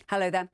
Hello there.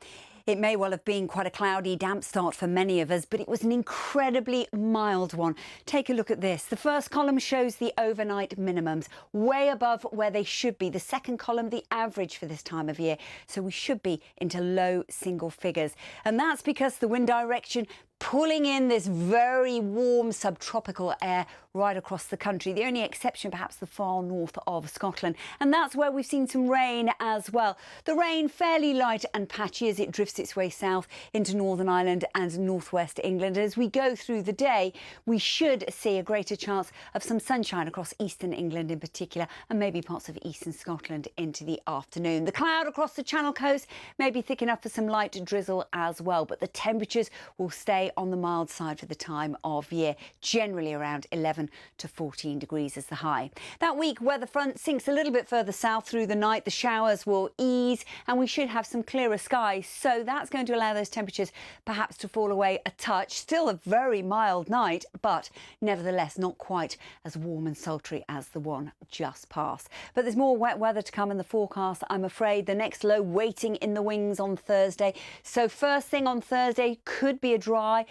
It may well have been quite a cloudy, damp start for many of us, but it was an incredibly mild one. Take a look at this. The first column shows the overnight minimums, way above where they should be. The second column, the average for this time of year. So we should be into low single figures. And that's because the wind direction pulling in this very warm subtropical air right across the country. The only exception, perhaps, the far north of Scotland. And that's where we've seen some rain as well. The rain fairly light and patchy as it drifts its way south into Northern Ireland and northwest England. As we go through the day, we should see a greater chance of some sunshine across eastern England in particular, and maybe parts of eastern Scotland into the afternoon. The cloud across the Channel coast may be thick enough for some light drizzle as well, but the temperatures will stay on the mild side for the time of year, generally around 11 to 14 degrees as the high. That weak weather front sinks a little bit further south through the night. The showers will ease and we should have some clearer skies, so that's going to allow those temperatures perhaps to fall away a touch. Still a very mild night, but nevertheless not quite as warm and sultry as the one just past. But there's more wet weather to come in the forecast, I'm afraid. The next low waiting in the wings on Thursday. So first thing on Thursday could be a dry,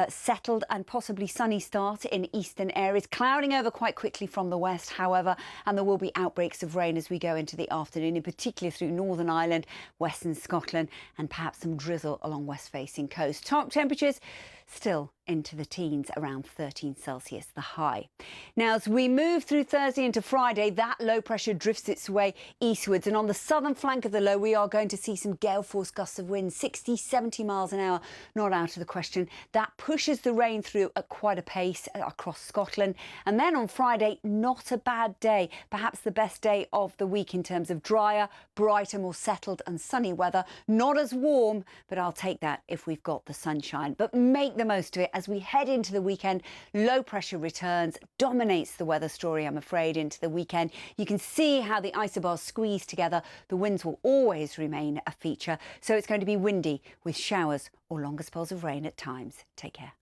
settled and possibly sunny start in eastern areas, clouding over quite quickly from the west, however, and there will be outbreaks of rain as we go into the afternoon, in particular through Northern Ireland, western Scotland, and perhaps some drizzle along west-facing coast. Top temperatures still into the teens, around 13 Celsius, the high. Now, as we move through Thursday into Friday, that low pressure drifts its way eastwards, and on the southern flank of the low, we are going to see some gale force gusts of wind, 60, 70 miles an hour, not out of the question. That pushes the rain through at quite a pace across Scotland. And then on Friday, not a bad day, perhaps the best day of the week in terms of drier, brighter, more settled and sunny weather. Not as warm, but I'll take that if we've got the sunshine. But make the most of it as we head into the weekend. Low pressure returns, dominates the weather story, I'm afraid, into the weekend. You can see how the isobars squeeze together. The winds will always remain a feature, so it's going to be windy with showers or longer spells of rain at times. Take care.